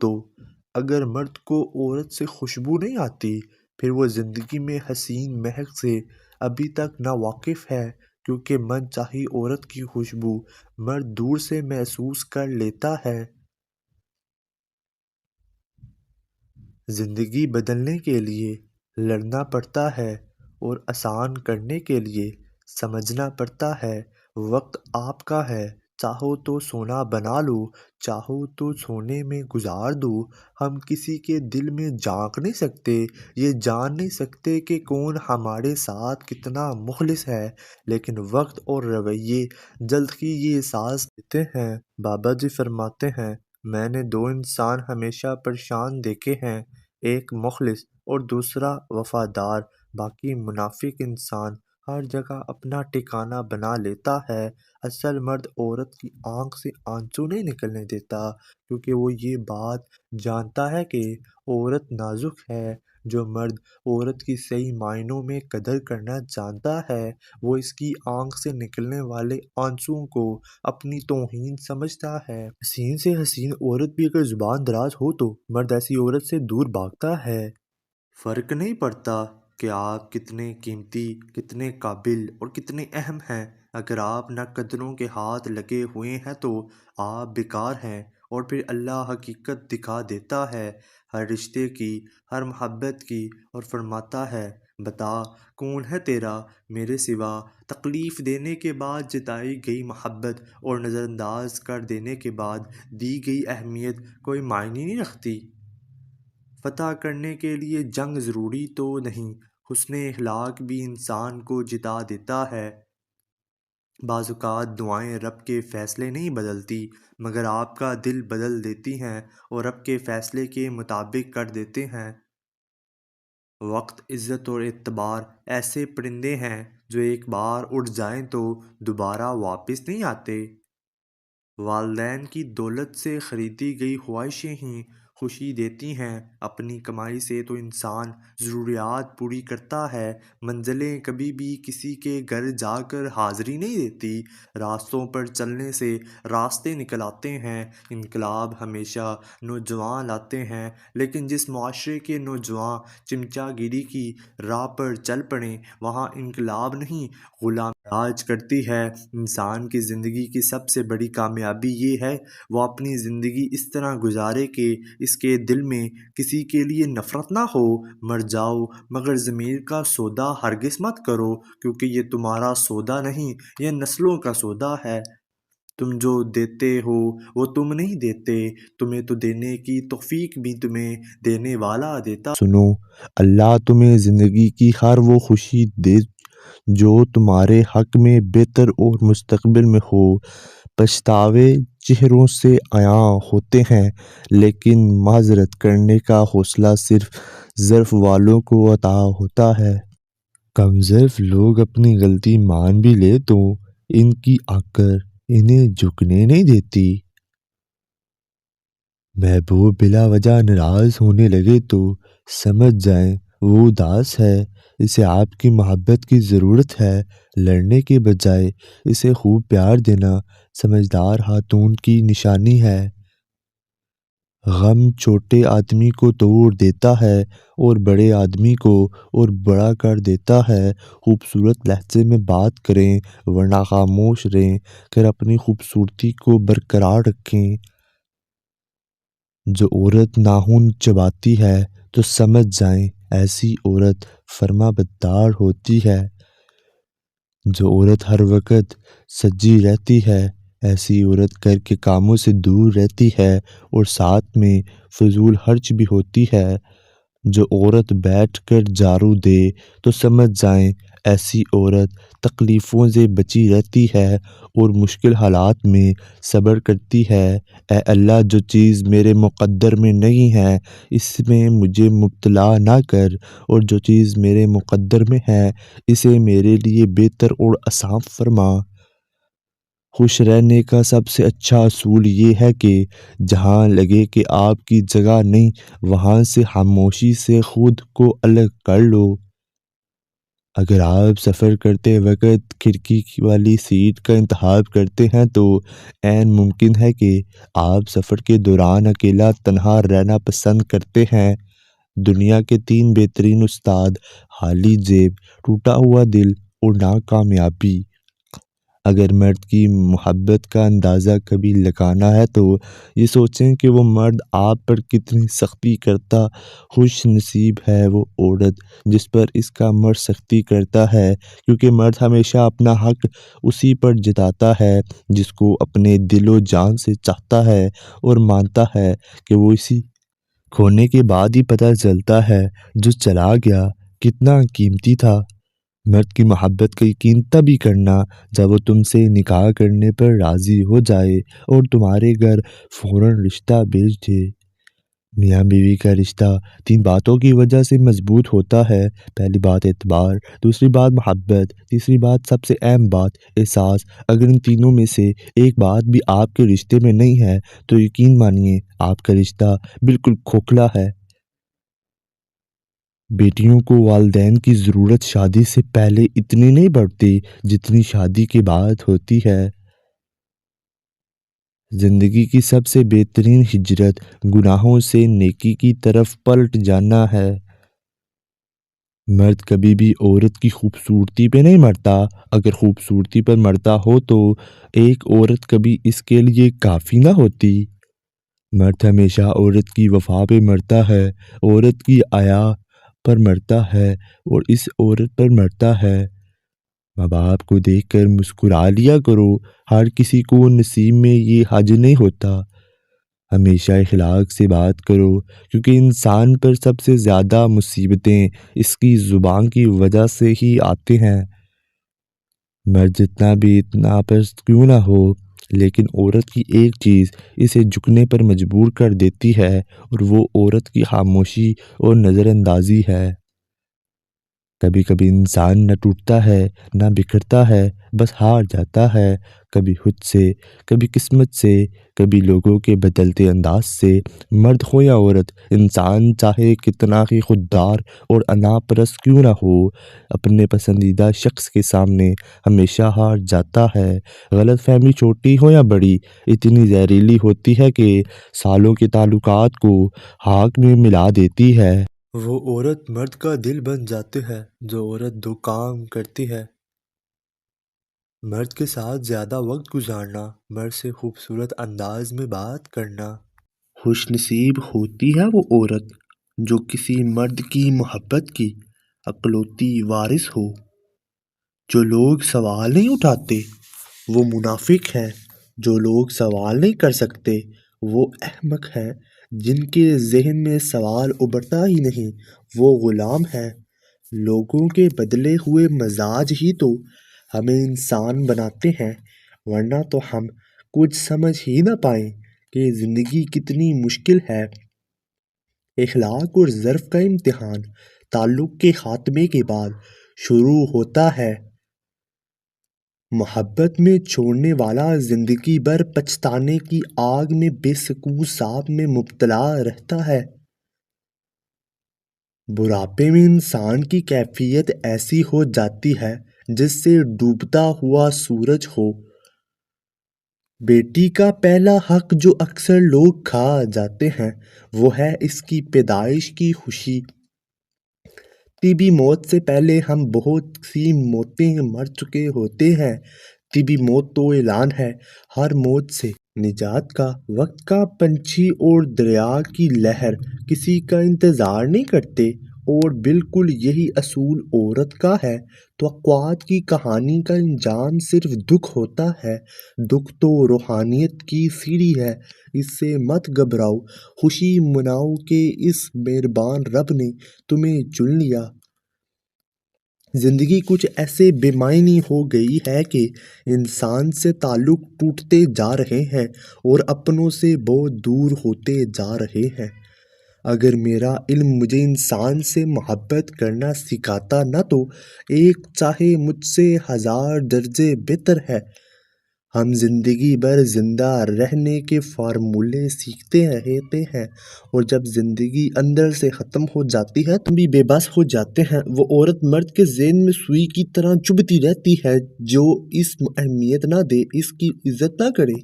تو اگر مرد کو عورت سے خوشبو نہیں آتی پھر وہ زندگی میں حسین مہک سے ابھی تک نا واقف ہے، کیونکہ من چاہی عورت کی خوشبو مرد دور سے محسوس کر لیتا ہے۔ زندگی بدلنے کے لیے لڑنا پڑتا ہے اور آسان کرنے کے لیے سمجھنا پڑتا ہے۔ وقت آپ کا ہے، چاہو تو سونا بنا لو، چاہو تو سونے میں گزار دو۔ ہم کسی کے دل میں جھانک نہیں سکتے، یہ جان نہیں سکتے کہ کون ہمارے ساتھ کتنا مخلص ہے، لیکن وقت اور رویے جلد ہی یہ احساس دیتے ہیں۔ بابا جی فرماتے ہیں، میں نے دو انسان ہمیشہ پریشان دیکھے ہیں، ایک مخلص اور دوسرا وفادار۔ باقی منافق انسان ہر جگہ اپنا ٹھکانہ بنا لیتا ہے۔ اصل مرد عورت کی آنکھ سے آنسو نہیں نکلنے دیتا، کیونکہ وہ یہ بات جانتا ہے کہ عورت نازک ہے۔ جو مرد عورت کی صحیح معنوں میں قدر کرنا جانتا ہے، وہ اس کی آنکھ سے نکلنے والے آنسوؤں کو اپنی توہین سمجھتا ہے۔ حسین سے حسین عورت بھی اگر زبان دراز ہو تو مرد ایسی عورت سے دور بھاگتا ہے۔ فرق نہیں پڑتا کہ آپ کتنے قیمتی، کتنے قابل اور کتنے اہم ہیں، اگر آپ نہ قدروں کے ہاتھ لگے ہوئے ہیں تو آپ بیکار ہیں۔ اور پھر اللہ حقیقت دکھا دیتا ہے ہر رشتے کی، ہر محبت کی، اور فرماتا ہے، بتا کون ہے تیرا میرے سوا؟ تکلیف دینے کے بعد جتائی گئی محبت اور نظر انداز کر دینے کے بعد دی گئی اہمیت کوئی معنی نہیں رکھتی۔ فتح کرنے کے لیے جنگ ضروری تو نہیں، حسن اخلاق بھی انسان کو جتا دیتا ہے۔ بعض اوقات دعائیں رب کے فیصلے نہیں بدلتی، مگر آپ کا دل بدل دیتی ہیں اور رب کے فیصلے کے مطابق کر دیتے ہیں۔ وقت، عزت اور اعتبار ایسے پرندے ہیں جو ایک بار اڑ جائیں تو دوبارہ واپس نہیں آتے۔ والدین کی دولت سے خریدی گئی خواہشیں ہی خوشی دیتی ہیں۔ اپنی کمائی سے تو انسان ضروریات پوری کرتا ہے، منزلیں کبھی بھی کسی کے گھر جا کر حاضری نہیں دیتی۔ راستوں پر چلنے سے راستے نکل آتے ہیں۔ انقلاب ہمیشہ نوجوان لاتے ہیں، لیکن جس معاشرے کے نوجوان چمچا گیری کی راہ پر چل پڑیں وہاں انقلاب نہیں، غلامی راج کرتی ہے۔ انسان کی زندگی کی سب سے بڑی کامیابی یہ ہے وہ اپنی زندگی اس طرح گزارے کہ اس کے دل میں کسی کے لیے نفرت نہ ہو۔ مر جاؤ مگر ضمیر کا سودا ہرگز مت کرو، کیونکہ یہ تمہارا سودا نہیں، یہ نسلوں کا سودا ہے۔ تم جو دیتے ہو وہ تم نہیں دیتے، تمہیں تو دینے کی توفیق بھی تمہیں دینے والا دیتا۔ سنو، اللہ تمہیں زندگی کی ہر وہ خوشی دے جو تمہارے حق میں بہتر اور مستقبل میں ہو۔ پچھتاوے چہروں سے عیاں ہوتے ہیں، لیکن معذرت کرنے کا حوصلہ صرف ضعف والوں کو عطا ہوتا ہے۔ کم ضعف لوگ اپنی غلطی مان بھی لے تو ان کی آکر انہیں جھکنے نہیں دیتی۔ محبوب بلا وجہ ناراض ہونے لگے تو سمجھ جائیں وہ اداس ہے، اسے آپ کی محبت کی ضرورت ہے۔ لڑنے کے بجائے اسے خوب پیار دینا سمجھدار خاتون کی نشانی ہے۔ غم چھوٹے آدمی کو توڑ دیتا ہے اور بڑے آدمی کو اور بڑا کر دیتا ہے۔ خوبصورت لہجے میں بات کریں ورنہ خاموش رہیں کر اپنی خوبصورتی کو برقرار رکھیں۔ جو عورت ناخن چباتی ہے تو سمجھ جائیں ایسی عورت فرما بردار ہوتی ہے۔ جو عورت ہر وقت سجی رہتی ہے ایسی عورت گھر کے کاموں سے دور رہتی ہے اور ساتھ میں فضول خرچ بھی ہوتی ہے۔ جو عورت بیٹھ کر جھاڑو دے تو سمجھ جائیں ایسی عورت تکلیفوں سے بچی رہتی ہے اور مشکل حالات میں صبر کرتی ہے۔ اے اللہ، جو چیز میرے مقدر میں نہیں ہے اس میں مجھے مبتلا نہ کر، اور جو چیز میرے مقدر میں ہے اسے میرے لیے بہتر اور آسان فرما۔ خوش رہنے کا سب سے اچھا اصول یہ ہے کہ جہاں لگے کہ آپ کی جگہ نہیں وہاں سے خاموشی سے خود کو الگ کر لو۔ اگر آپ سفر کرتے وقت کھڑکی والی سیٹ کا انتخاب کرتے ہیں تو عین ممکن ہے کہ آپ سفر کے دوران اکیلا تنہا رہنا پسند کرتے ہیں۔ دنیا کے 3 بہترین استاد، خالی جیب، ٹوٹا ہوا دل اور ناکامیابی۔ اگر مرد کی محبت کا اندازہ کبھی لگانا ہے تو یہ سوچیں کہ وہ مرد آپ پر کتنی سختی کرتا۔ خوش نصیب ہے وہ عورت جس پر اس کا مرد سختی کرتا ہے، کیونکہ مرد ہمیشہ اپنا حق اسی پر جتاتا ہے جس کو اپنے دل و جان سے چاہتا ہے اور مانتا ہے کہ وہ اسی کھونے کے بعد ہی پتہ چلتا ہے جو چلا گیا کتنا قیمتی تھا۔ مرد کی محبت کا یقین تبھی کرنا جب وہ تم سے نکاح کرنے پر راضی ہو جائے اور تمہارے گھر فوراً رشتہ بھیج دے۔ میاں بیوی کا رشتہ 3 باتوں کی وجہ سے مضبوط ہوتا ہے۔ پہلی بات اعتبار، دوسری بات محبت، تیسری بات سب سے اہم بات احساس۔ اگر ان تینوں میں سے ایک بات بھی آپ کے رشتے میں نہیں ہے تو یقین مانیے آپ کا رشتہ بالکل کھوکھلا ہے۔ بیٹیوں کو والدین کی ضرورت شادی سے پہلے اتنی نہیں پڑتی جتنی شادی کے بعد ہوتی ہے۔ زندگی کی سب سے بہترین ہجرت گناہوں سے نیکی کی طرف پلٹ جانا ہے۔ مرد کبھی بھی عورت کی خوبصورتی پہ نہیں مرتا۔ اگر خوبصورتی پر مرتا ہو تو ایک عورت کبھی اس کے لیے کافی نہ ہوتی۔ مرد ہمیشہ عورت کی وفا پہ مرتا ہے، عورت کی حیا پر مرتا ہے اور اس عورت پر مرتا ہے۔ ماں باپ کو دیکھ کر مسکرا لیا کرو، ہر کسی کو نصیب میں یہ حج نہیں ہوتا۔ ہمیشہ اخلاق سے بات کرو، کیونکہ انسان پر سب سے زیادہ مصیبتیں اس کی زبان کی وجہ سے ہی آتے ہیں۔ مرد جتنا بھی اتنا پست کیوں نہ ہو، لیکن عورت کی ایک چیز اسے جھکنے پر مجبور کر دیتی ہے اور وہ عورت کی خاموشی اور نظر اندازی ہے۔ کبھی کبھی انسان نہ ٹوٹتا ہے نہ بکھرتا ہے، بس ہار جاتا ہے، کبھی خود سے، کبھی قسمت سے، کبھی لوگوں کے بدلتے انداز سے۔ مرد ہو یا عورت، انسان چاہے کتنا ہی خوددار اور انا پرست کیوں نہ ہو، اپنے پسندیدہ شخص کے سامنے ہمیشہ ہار جاتا ہے۔ غلط فہمی چھوٹی ہو یا بڑی، اتنی زہریلی ہوتی ہے کہ سالوں کے تعلقات کو خاک میں ملا دیتی ہے۔ وہ عورت مرد کا دل بن جاتی ہے جو عورت 2 کام کرتی ہے۔ مرد کے ساتھ زیادہ وقت گزارنا، مرد سے خوبصورت انداز میں بات کرنا۔ خوش نصیب ہوتی ہے وہ عورت جو کسی مرد کی محبت کی اکلوتی وارث ہو۔ جو لوگ سوال نہیں اٹھاتے وہ منافق ہیں، جو لوگ سوال نہیں کر سکتے وہ احمق ہیں، جن کے ذہن میں سوال ابھرتا ہی نہیں وہ غلام ہیں۔ لوگوں کے بدلے ہوئے مزاج ہی تو ہمیں انسان بناتے ہیں، ورنہ تو ہم کچھ سمجھ ہی نہ پائیں کہ زندگی کتنی مشکل ہے۔ اخلاق اور ظرف کا امتحان تعلق کے خاتمے کے بعد شروع ہوتا ہے۔ محبت میں چھوڑنے والا زندگی بھر پچھتانے کی آگ میں بے سکون سانپ میں مبتلا رہتا ہے۔ بڑھاپے میں انسان کی کیفیت ایسی ہو جاتی ہے جس سے ڈوبتا ہوا سورج ہو۔ بیٹی کا پہلا حق جو اکثر لوگ کھا جاتے ہیں وہ ہے اس کی پیدائش کی خوشی۔ طبی موت سے پہلے ہم بہت سی موتیں مر چکے ہوتے ہیں۔ طبی موت تو اعلان ہے، ہر موت سے نجات کا۔ وقت کا پنچھی اور دریا کی لہر کسی کا انتظار نہیں کرتے، اور بالکل یہی اصول عورت کا ہے۔ توقعات کی کہانی کا انجام صرف دکھ ہوتا ہے۔ دکھ تو روحانیت کی سیڑھی ہے، اس سے مت گھبراؤ، خوشی مناؤ کہ اس مہربان رب نے تمہیں چن لیا۔ زندگی کچھ ایسے بے معنی ہو گئی ہے کہ انسان سے تعلق ٹوٹتے جا رہے ہیں اور اپنوں سے بہت دور ہوتے جا رہے ہیں۔ اگر میرا علم مجھے انسان سے محبت کرنا سکھاتا نہ تو ایک چاہے مجھ سے 1000 درجے بہتر ہے۔ ہم زندگی بھر زندہ رہنے کے فارمولے سیکھتے رہتے ہیں، اور جب زندگی اندر سے ختم ہو جاتی ہے تو ہم بھی بے بس ہو جاتے ہیں۔ وہ عورت مرد کے ذہن میں سوئی کی طرح چبھتی رہتی ہے، جو اس اہمیت نہ دے، اس کی عزت نہ کرے۔